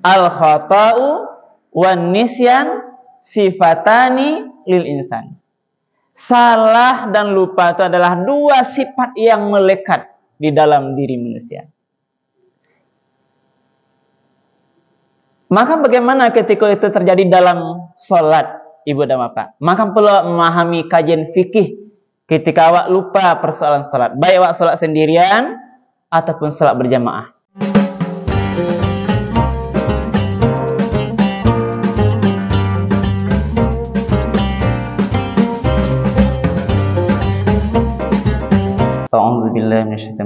Al-khata'u wan nisyan sifatani lil insan. Salah dan lupa itu adalah dua sifat yang melekat di dalam diri manusia. Maka bagaimana ketika itu terjadi dalam sholat, ibu dan bapak? Maka perlu memahami kajian fikih ketika awak lupa persoalan sholat. Baik awak sholat sendirian ataupun sholat berjamaah.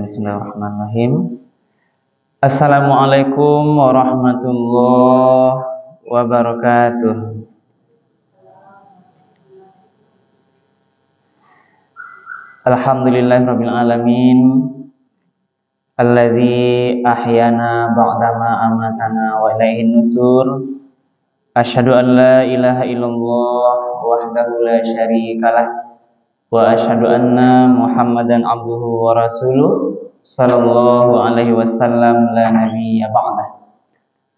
Bismillahirrahmanirrahim. Assalamualaikum warahmatullahi wabarakatuh. Alhamdulillahirabbil alamin. Alladzi ahyana ba'dama amatana wa ilaihin nusur. Asyhadu an la ilaha illallah wahdahu la syarikalah wa asyhadu anna Muhammadan abduhu wa rasuluh sallallahu alaihi wasallam la nabiyya ba'dah.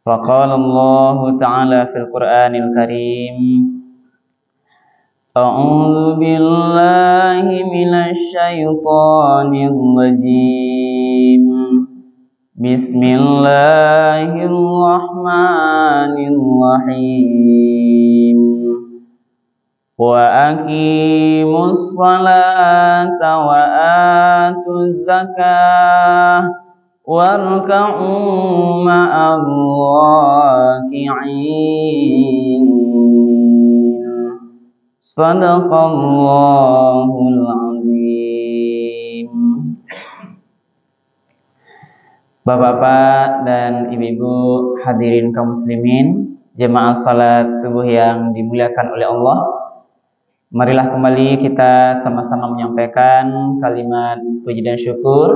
Wa qala Allah ta'ala fil Qur'anil Karim, a'udzu billahi minasy syaithanir rajim. Bismillahirrahmanirrahim. Wa aqimus salata wa atuz zakah warka'u ma'ar raki'in. Shadaqallahul azim. Bapak-bapak dan ibu-ibu hadirin kaum muslimin, jemaah salat subuh yang dimuliakan oleh Allah. Marilah kembali kita sama-sama menyampaikan kalimat puji dan syukur.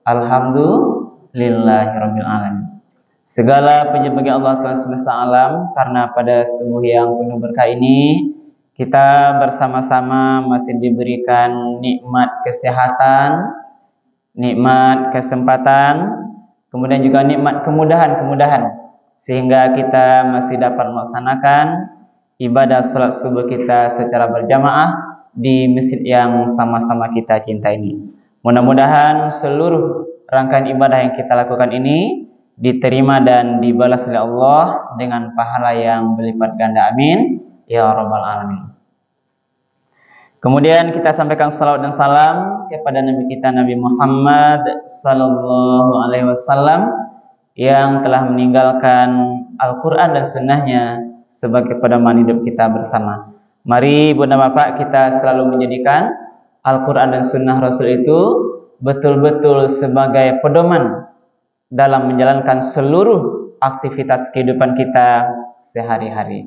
Alhamdulillahirabbil alamin. Segala puji bagi Allah Tuhan semesta alam, karena pada subuh yang penuh berkah ini kita bersama-sama masih diberikan nikmat kesehatan, nikmat kesempatan, kemudian juga nikmat kemudahan-kemudahan, sehingga kita masih dapat melaksanakan ibadah salat subuh kita secara berjamaah di masjid yang sama-sama kita cinta ini. Mudah-mudahan seluruh rangkaian ibadah yang kita lakukan ini diterima dan dibalas oleh Allah dengan pahala yang berlipat ganda. Amin ya rabbal alamin. Kemudian kita sampaikan salawat dan salam kepada Nabi kita Nabi Muhammad sallallahu alaihi wasallam yang telah meninggalkan Al-Qur'an dan sunnahnya sebagai pedoman hidup kita bersama. Mari Bunda Bapak kita selalu menjadikan Al-Quran dan Sunnah Rasul itu betul-betul sebagai pedoman dalam menjalankan seluruh aktivitas kehidupan kita sehari-hari.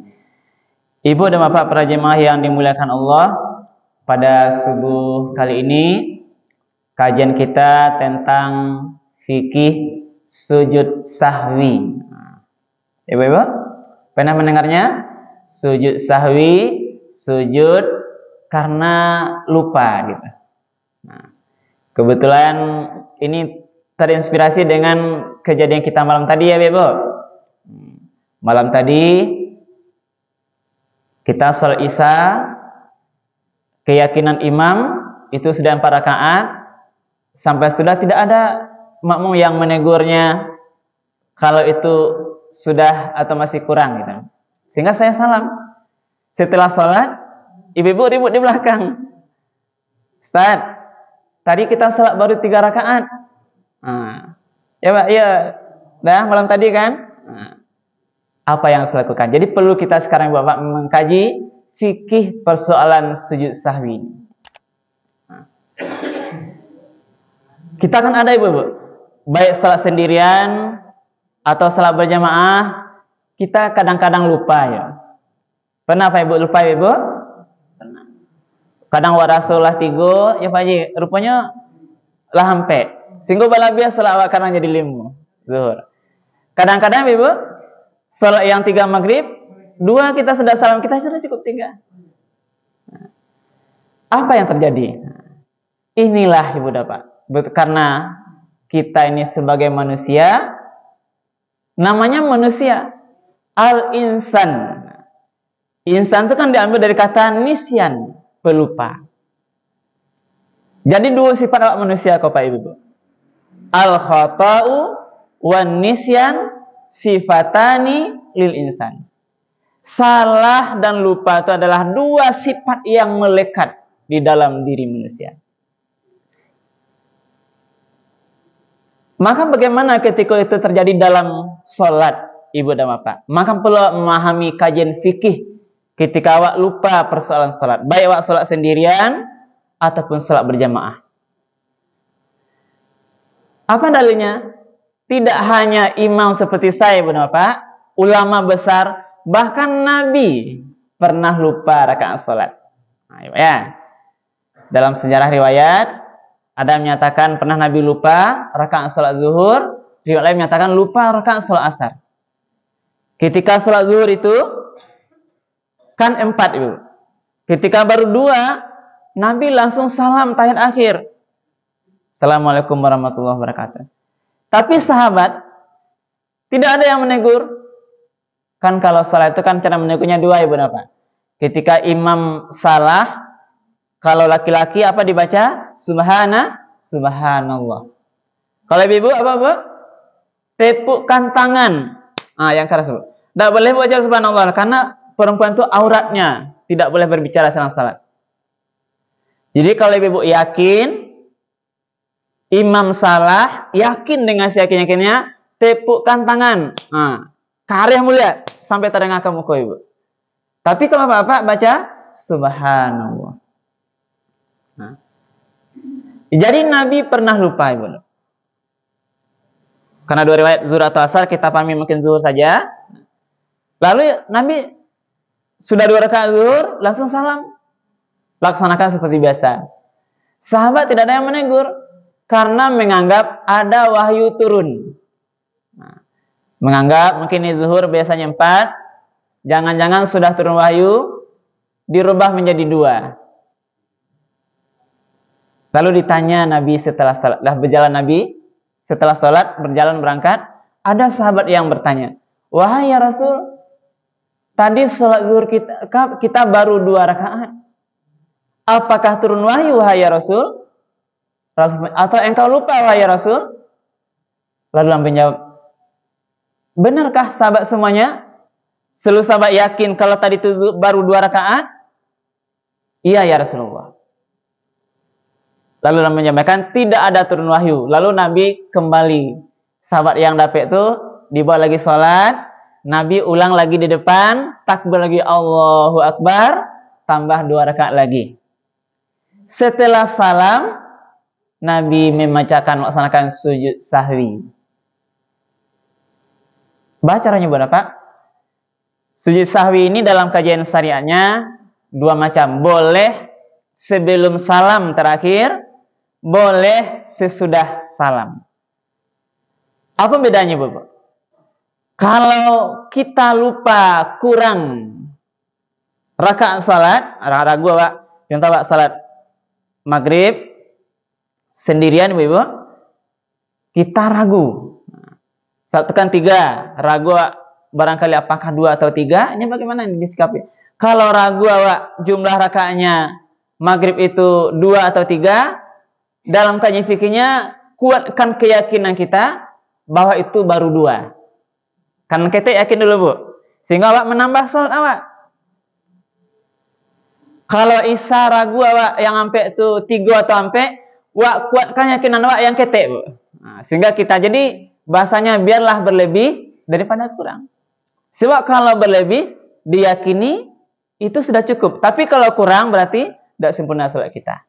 Ibu dan Bapak para jemaah yang dimuliakan Allah, pada subuh kali ini kajian kita tentang fikih sujud sahwi. Ibu-ibu pernah mendengarnya? Sujud sahwi, sujud karena lupa gitu. Nah, kebetulan ini terinspirasi dengan kejadian kita malam tadi ya, Ibu. Malam tadi kita sholat Isya, keyakinan imam itu sudah 4 rakaat, sampai sudah tidak ada makmum yang menegurnya kalau itu sudah atau masih kurang gitu. Sehingga saya salam. Setelah sholat, ibu-ibu ribut di belakang. Ustaz, tadi kita sholat baru 3 rakaat. Ya Pak, ya. Dah malam tadi kan? Apa yang harus dilakukan? Jadi perlu kita sekarang Bapak mengkaji fikih persoalan sujud sahwi. Kita kan ada ibu-ibu, baik sholat sendirian atau salat berjamaah, kita kadang-kadang lupa ya. Pernah Pak Ibu lupa Ibu? Pernah. Kadang wa Rasulullah tigo, ya Pak Haji, rupanya lah hampe. Singgo balabia salat awak kadang jadi limu. Zuhur. Kadang-kadang Ibu, salat yang 3 maghrib, 2 kita sudah salam, kita sudah cukup 3. Apa yang terjadi? Inilah Ibu Bapak. Karena kita ini sebagai manusia Namanya manusia. Al-insan. Insan itu kan diambil dari kata nisyan, pelupa. Jadi dua sifat awak manusia kau Pak Ibu. Al-khata'u wan nisyan sifatani lil insan. Salah dan lupa itu adalah dua sifat yang melekat di dalam diri manusia. Maka bagaimana ketika itu terjadi dalam sholat, Ibu dan Bapak? Maka perlu memahami kajian fikih ketika awak lupa persoalan sholat. Baik awak sholat sendirian ataupun sholat berjamaah. Apa dalilnya? Tidak hanya imam seperti saya, Ibu dan Bapak, ulama besar, bahkan Nabi pernah lupa rakaat sholat. Nah, ya. Dalam sejarah riwayat, ada yang menyatakan pernah Nabi lupa rakaat sholat zuhur, riwayat lain menyatakan lupa rakaat sholat asar. Ketika sholat zuhur itu kan 4, Ibu. Ketika baru 2, Nabi langsung salam tahiyat akhir. Assalamualaikum warahmatullahi wabarakatuh. Tapi sahabat tidak ada yang menegur. Kan kalau sholat itu kan cara menegurnya 2, Ibu Bapak. Ketika imam salah, kalau laki-laki apa dibaca? Subhanallah. Kalau ibu apa, Bu? Tepukkan tangan. Yang keras, Bu. Tidak boleh baca subhanallah karena perempuan itu auratnya tidak boleh berbicara sedang salat. Jadi kalau ibu yakin imam salah, yakin dengan seyakin-yakinnya, tepukkan tangan. Karya mulia sampai terdengar ke muka ibu. Tapi kalau Bapak baca subhanallah. Jadi Nabi pernah lupa, Ibu. Karena 2 riwayat zuhur atau asar, kita pahami mungkin zuhur saja. Lalu Nabi sudah 2 rakaat zuhur, langsung salam. Laksanakan seperti biasa. Sahabat tidak ada yang menegur karena menganggap ada wahyu turun. Menganggap mungkin ini zuhur biasanya 4, jangan-jangan sudah turun wahyu, dirubah menjadi 2. Lalu ditanya Nabi setelah salat, Nabi setelah salat berjalan berangkat, ada sahabat yang bertanya, "Wahai ya Rasul, tadi salat zuhur kita baru 2 rakaat. Apakah turun wahyu wahai ya Rasul? Atau engkau lupa wahai ya Rasul?" Lalu Nabi menjawab, "Benarkah sahabat semuanya? Seluruh sahabat yakin kalau tadi itu baru 2 rakaat?" "Iya ya Rasulullah." Lalu Nabi menyampaikan tidak ada turun wahyu. Lalu Nabi kembali. Sahabat yang dapat itu dibawa lagi sholat. Nabi ulang lagi di depan. Takbir lagi Allahu Akbar. Tambah 2 rakaat lagi. Setelah salam, Nabi melaksanakan sujud sahwi. Baca caranya Bapak. Sujud sahwi ini dalam kajian syariatnya 2 macam. Boleh sebelum salam terakhir, boleh sesudah salam. Apa bedanya, Bapak? Kalau kita lupa kurang rakaat salat, ragu, Pak. Contoh, Pak, salat maghrib sendirian, Ibu. Kita ragu. Saat tekan 3, ragu barangkali apakah 2 atau 3, ini bagaimana ini disikapi? Kalau ragu awak jumlah rakaatnya maghrib itu 2 atau 3, dalam kajian fikihnya kuatkan keyakinan kita bahwa itu baru 2. Kan kita yakin dulu, Bu. Sehingga awak menambah salat awak. Kalau isya ragu awak yang sampai itu 3 atau sampai, awak kuatkan yakinan awak yang ketek, Bu. Sehingga kita jadi bahasanya biarlah berlebih daripada kurang. Sebab kalau berlebih diyakini itu sudah cukup. Tapi kalau kurang berarti tidak sempurna salat kita.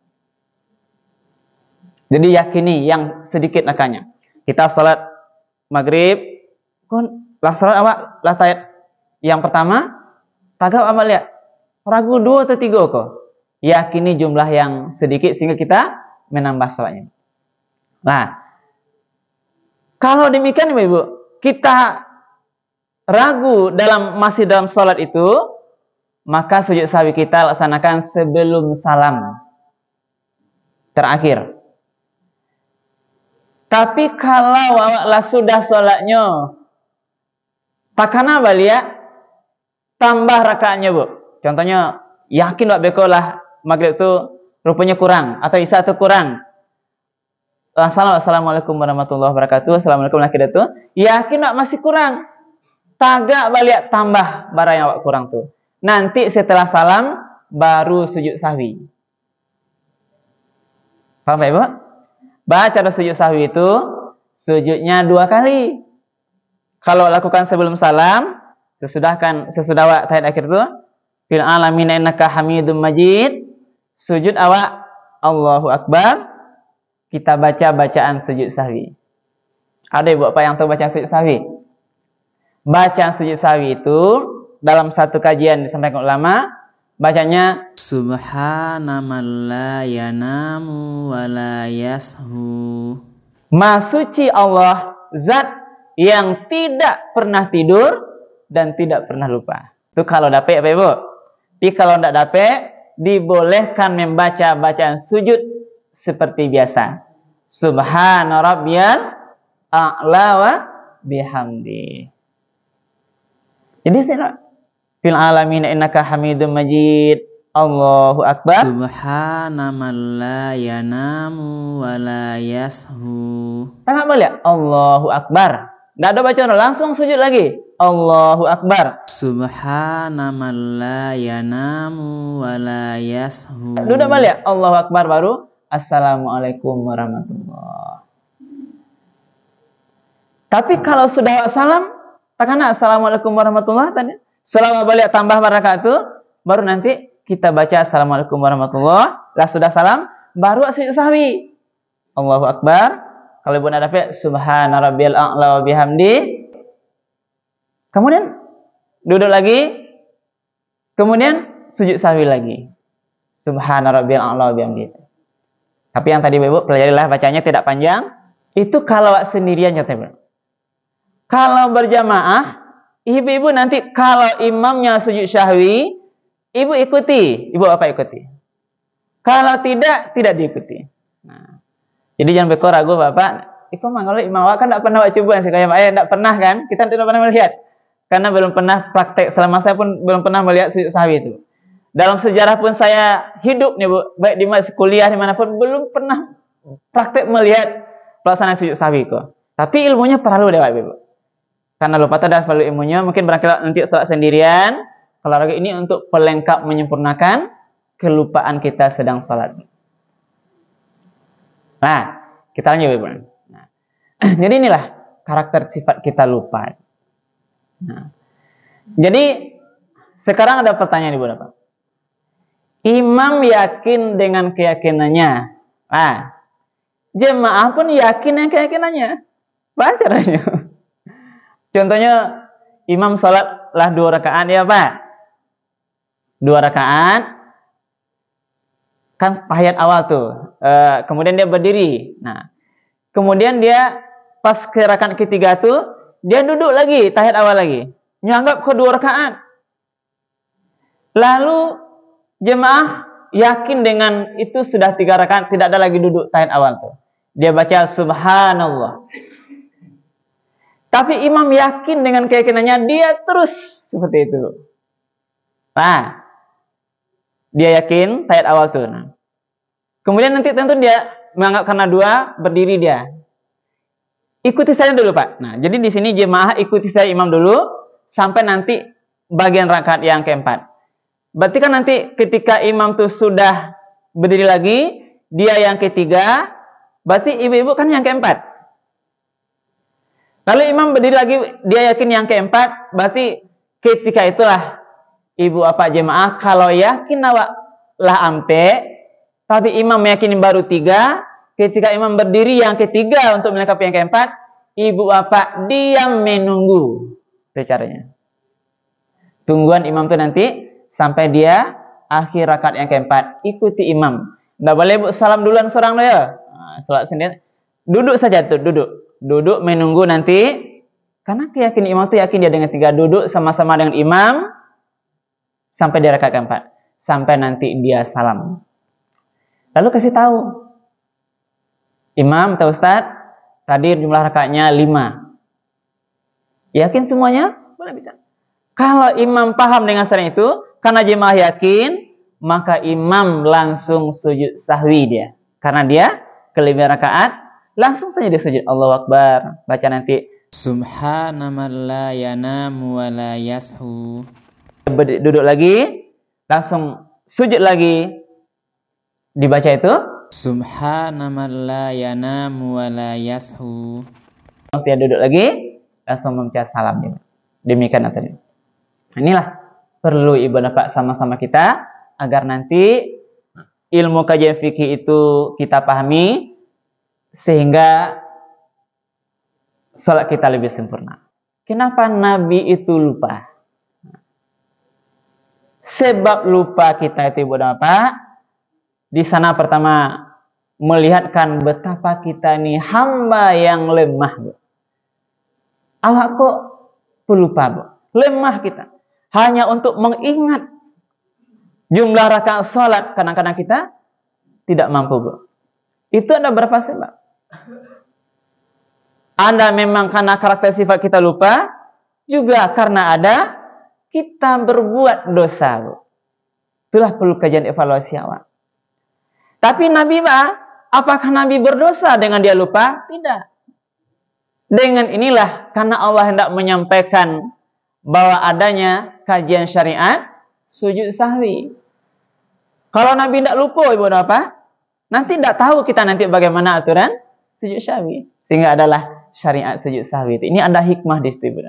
Jadi yakini yang sedikit nakanya. Kita salat maghrib, salat awak tahiyat yang pertama, tagap awak lihat ragu 2 atau 3 kok. Yakini jumlah yang sedikit sehingga kita menambah salatnya. Nah, kalau demikian Ibu, kita ragu masih dalam salat itu, maka sujud sahwi kita laksanakan sebelum salam terakhir. Tapi kalau awaklah sudah sholatnya, Takana balia tambah rakaatnya, Bu. Contohnya yakin wak beko lah maghrib itu rupanya kurang atau isya itu kurang. Assalamualaikum warahmatullahi wabarakatuh. Assalamualaikum warahmatullahi wabarakatuh. Yakin wak masih kurang. Tagak balik tambah barang yang wak kurang tuh. Nanti setelah salam baru sujud sahwi. Paham ya, Bu? Baca sujud sahwi itu sujudnya 2 kali. Kalau lakukan sebelum salam, sesudah wak tahiyat akhir itu, fil alamin innaka hamidum majid, sujud awak Allahu Akbar, kita baca bacaan sujud sahwi. Ada ibu apa yang tahu bacaan sujud sahwi? Bacaan sujud sahwi itu dalam satu kajian disampaikan ulama, bacanya Subhana man la yanamu wa la yashu. Maha suci Allah, zat yang tidak pernah tidur dan tidak pernah lupa. Itu kalau dapet apa ibu? Tapi kalau tidak dapet, dibolehkan membaca bacaan sujud seperti biasa. Subhana rabbiyal a'la wa bihamdi. Jadi saya fil alamin innaka hamidum majid. Allahu Akbar. Subhana man la yanamu wa la yashu. Tengah balik. Allahu Akbar. Tidak ada bacaan, langsung sujud lagi. Allahu Akbar. Subhana man la yanamu wa la yashu. Duduk balik. Allahu Akbar baru Assalamualaikum warahmatullahi. Tapi kalau sudah salam, takana Assalamualaikum warahmatullahi tadi. Selama balik tambah barakatuh, baru nanti kita baca Assalamualaikum warahmatullahi. Lah sudah salam, baru sujud sahwi. Allahu Akbar. Kalau ibu nak dapat Subhana rabbiyal a'la wa bihamdi. Kemudian duduk lagi. Kemudian sujud sahwi lagi. Subhana rabbiyal a'la wa bihamdi. Tapi yang tadi ibu pelajarilah bacanya tidak panjang. Itu kalau sendirian contohnya. Kalau berjamaah, ibu-ibu nanti kalau imamnya sujud sahwi, ibu ikuti. Ibu apa ikuti? Kalau tidak diikuti. Nah, jadi jangan beko ragu bapak. Iko mah kalau imam kan tidak pernah coba sih kayak ayah tidak pernah kan? Kita tidak pernah melihat. Karena belum pernah praktek. Selama saya pun belum pernah melihat sujud sahwi itu. Dalam sejarah pun saya hidup nih Bu, baik di kuliah dimanapun belum pernah praktek melihat pelaksanaan sujud sahwi kok. Tapi ilmunya perlu deh Bapak Ibu. Karena lupa tadi perlu ilmunya, mungkin barangkali nanti sholat sendirian. Kalau lagi ini untuk pelengkap menyempurnakan kelupaan kita sedang sholat. Nah, kita lanjut Ibu. Nah, jadi inilah karakter sifat kita lupa. Nah, jadi sekarang ada pertanyaan Ibu Bapak. Imam yakin dengan keyakinannya. Nah, jemaah pun yakin dengan keyakinannya. Baca caranya. Contohnya, imam sholatlah 2 rakaat ya Pak. 2 rakaat. Kan tahiyat awal tuh. Kemudian dia berdiri. Nah, kemudian dia pas ke rakaat ketiga tuh, dia duduk lagi, tahiyat awal lagi. Nyanggap ke 2 rakaat. Lalu jemaah yakin dengan itu sudah 3 rakaat, tidak ada lagi duduk tahiyat awal tuh. Dia baca subhanallah. Tapi imam yakin dengan keyakinannya, dia terus seperti itu. Nah, dia yakin tahiyat awal tuh. Nah, kemudian nanti tentu dia menganggap karena 2 berdiri dia. Ikuti saya dulu Pak. Nah, jadi di sini jemaah ikuti saya imam dulu sampai nanti bagian rakaat yang keempat. Berarti kan nanti ketika imam tuh sudah berdiri lagi, dia yang ketiga, berarti ibu-ibu kan yang keempat. Lalu imam berdiri lagi, dia yakin yang keempat, berarti ketika itulah ibu apa jemaah, kalau yakin awak lah ampe, tapi imam meyakini baru 3, ketika imam berdiri yang ketiga untuk melengkapi yang keempat, ibu apa diam menunggu. Itu caranya. Tungguan imam itu nanti sampai dia akhir rakaat yang keempat, ikuti imam. Nggak boleh Bu salam duluan seorang loh ya. Nah, salat sendiri. Duduk saja tuh, duduk menunggu nanti. Karena keyakinan imam itu yakin dia dengan 3, duduk sama-sama dengan imam sampai di rakaat keempat, sampai nanti dia salam. Lalu kasih tahu, imam atau ustaz, tadi jumlah rakaatnya 5. Yakin semuanya? boleh bicara. Kalau imam paham dengan syarat itu, karena jemaah yakin, maka imam langsung sujud sahwi dia. Karena dia kelebihan rakaat, langsung saja dia sujud. Allahu Akbar. Baca nanti. Subhana man la yanamu wa la yashu. Duduk lagi, langsung sujud lagi. Dibaca itu. Subhana man la yanamu wa la yashu. Langsung duduk lagi, langsung membaca salam. Demikian tadi. Inilah perlu ibu bapak sama-sama kita agar nanti ilmu kajian fikih itu kita pahami sehingga sholat kita lebih sempurna. Kenapa Nabi itu lupa? Sebab lupa kita itu ibu bapak, di sana pertama melihatkan betapa kita ini hamba yang lemah. Awak kok pelupa, Bu? Lemah kita. Hanya untuk mengingat jumlah rakaat salat, kadang-kadang kita tidak mampu, Bu. Itu ada berapa sebab? Ada memang karena karakter sifat kita lupa, juga karena ada kita berbuat dosa, Bu. Itulah perlu kajian evaluasi awal. Tapi Nabi, apakah Nabi berdosa dengan dia lupa? Tidak. Dengan inilah karena Allah hendak menyampaikan bahwa adanya kajian syariat sujud sahwi. Kalau Nabi tidak lupa, ibu apa? Nanti tidak tahu kita nanti bagaimana aturan sujud sahwi. Sehingga adalah syariat sujud sahwi. Ini ada hikmah di situ, ibu.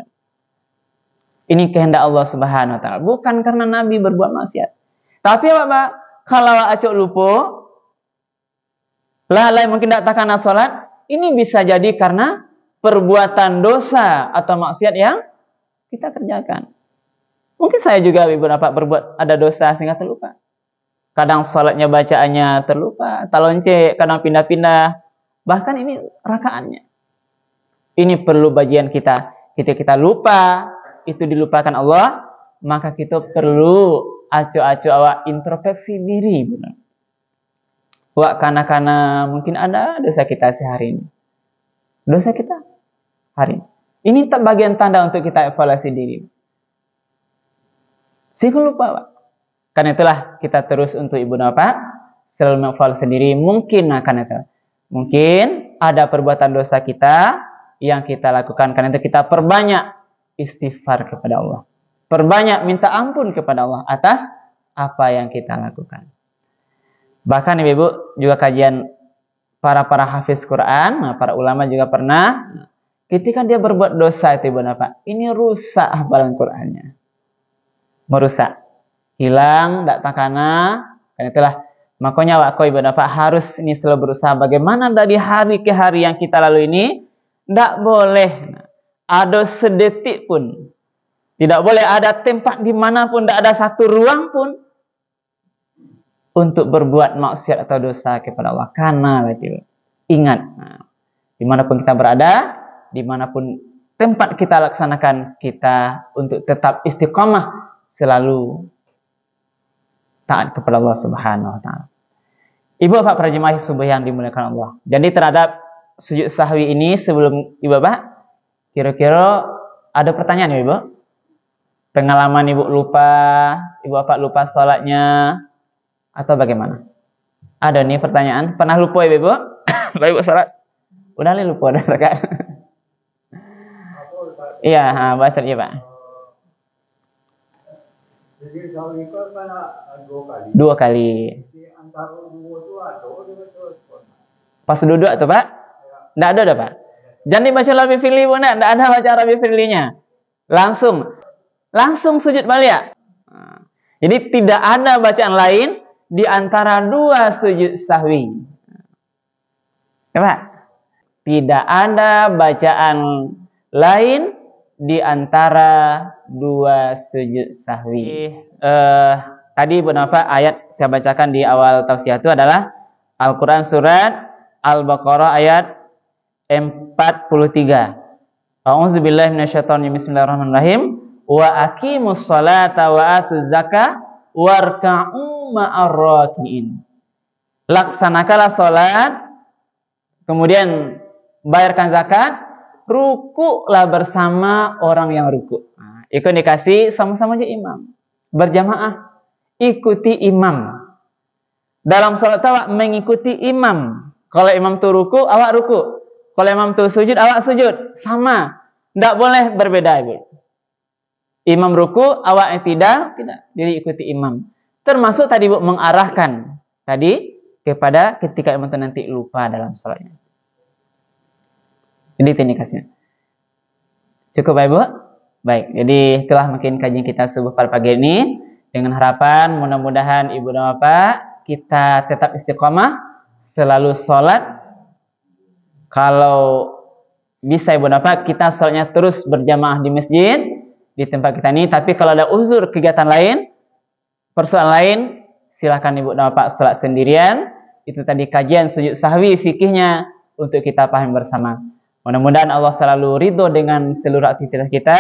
Ini kehendak Allah Subhanahu Wa Taala. Bukan karena Nabi berbuat maksiat. Tapi apa? Kalau acok lupa, lalai mungkin tidak takkan salat. Ini bisa jadi karena perbuatan dosa atau maksiat yang kita kerjakan. Mungkin saya juga ibu bapak berbuat ada dosa sehingga terlupa. Kadang sholatnya bacaannya terlupa, talonce, kadang pindah-pindah. Bahkan ini rakaatnya. Ini perlu bagian kita. Kita lupa, itu dilupakan Allah, maka kita perlu acu-acu awak introspeksi diri. Wak kana-kana mungkin ada dosa kita sehari ini. Dosa kita hari ini. Ini bagian tanda untuk kita evaluasi diri. Sehingga lupa, Pak. Karena itulah kita terus untuk ibu bapak selalu mengevaluasi sendiri. Mungkin akan itu. Mungkin ada perbuatan dosa kita yang kita lakukan. Karena itu kita perbanyak istighfar kepada Allah. Perbanyak minta ampun kepada Allah atas apa yang kita lakukan. Bahkan ibu juga kajian para hafiz Quran, para ulama juga pernah. Ketika dia berbuat dosa itu ibu bapak, ini rusak hafalan Qurannya. Merusak. Hilang, tak takana. Karena itulah, makanya waktu ibu bapak harus ini selalu berusaha bagaimana dari hari ke hari yang kita lalui ini, tidak boleh ada sedetik pun. Tidak boleh ada tempat dimanapun, tidak ada satu ruang pun untuk berbuat maksiat atau dosa kepada Allah. Karena ingat, dimanapun kita berada, dimanapun tempat kita laksanakan, kita untuk tetap istiqamah selalu taat kepada Allah Subhanahu Wa Taala. Ibu bapak para jemaah subuh yang dimuliakan Allah. Jadi terhadap sujud sahwi ini sebelum ibu bapak, kira-kira ada pertanyaan ya ibu? Pengalaman ibu lupa, ibu bapak lupa sholatnya atau bagaimana? Ada nih pertanyaan. Pernah lupa ya ibu? Baik ibu sholat. Udah lupa dah kan? Iya, baca ya pak. Jadi kalau itu kan dua kali. Pas duduk atau pak? Tidak ada pak. Jangan dibaca Rabbi Firli pun tidak ada baca Rabbi Firlinya. Langsung sujud balik ya. Jadi tidak ada bacaan lain di antara dua sujud sahwi. Ya pak? Tidak ada bacaan lain di antara dua sujud sahwi. Tadi beberapa ayat saya bacakan di awal tausiah itu adalah Al-Quran surat Al-Baqarah ayat 43. A'udzubillahi minasyaitonir rajim. Bismillahirrahmanirrahim. Wa aqimus sholata wa atuz zakah warka'u ma'ar raki'in. Laksanakanlah salat, kemudian bayarkan zakat, rukuklah bersama orang yang rukuk. Nah, Ikut dikasih sama-sama aja imam. Berjamaah. Ikuti imam. Dalam salat awak mengikuti imam. Kalau imam tu ruku, awak ruku. Kalau imam tu sujud, awak sujud. Sama. Tidak boleh berbeda, Ibu. Imam ruku, awak yang tidak. Jadi ikuti imam. Termasuk tadi Bu mengarahkan. Tadi kepada ketika imam itu nanti lupa dalam salatnya. Jadi ini kasihnya. Cukup Ibu? Baik, jadi itulah mungkin kajian kita subuh pada pagi ini. Dengan harapan mudah-mudahan Ibu dan Bapak kita tetap istiqomah. Selalu sholat. Kalau bisa Ibu dan Bapak kita sholatnya terus berjamaah di masjid. Di tempat kita ini. Tapi kalau ada uzur kegiatan lain. Persoalan lain. Silakan Ibu dan Bapak sholat sendirian. Itu tadi kajian sujud sahwi fikihnya. Untuk kita paham bersama. Mudah-mudahan Allah selalu ridho dengan seluruh aktivitas kita.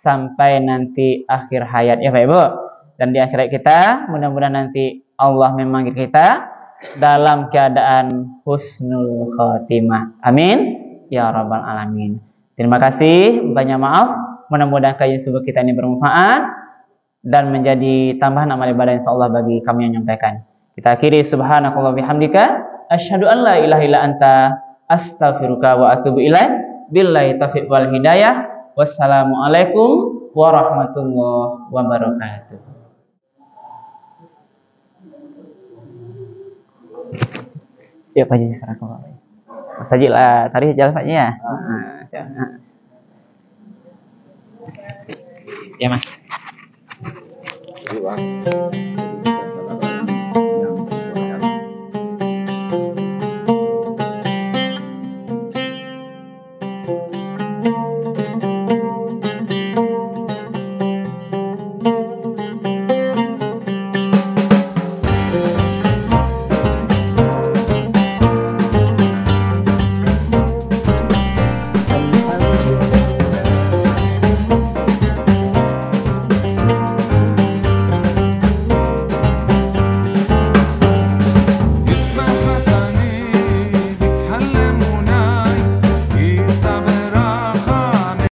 Sampai nanti akhir hayat. Ya Pak Ibu. Dan di akhirat kita. Mudah-mudahan nanti Allah memanggil kita. Dalam keadaan husnul khotimah. Amin. Ya Rabbal Alamin. Terima kasih. Banyak maaf. Mudah-mudahan kajian subuh kita ini bermanfaat. Dan menjadi tambahan amal ibadah insyaallah bagi kami yang menyampaikan. Kita akhiri subhanakallah bihamdika. Asyhadu an la ilaha illa anta. Astaghfiruka wa atubu ilaik. Billahi taufiq wal hidayah. Wassalamualaikum warahmatullahi wabarakatuh. Ya Pak Haji, Mas Haji lah, tadi jalan Pak ya. Ya Mas.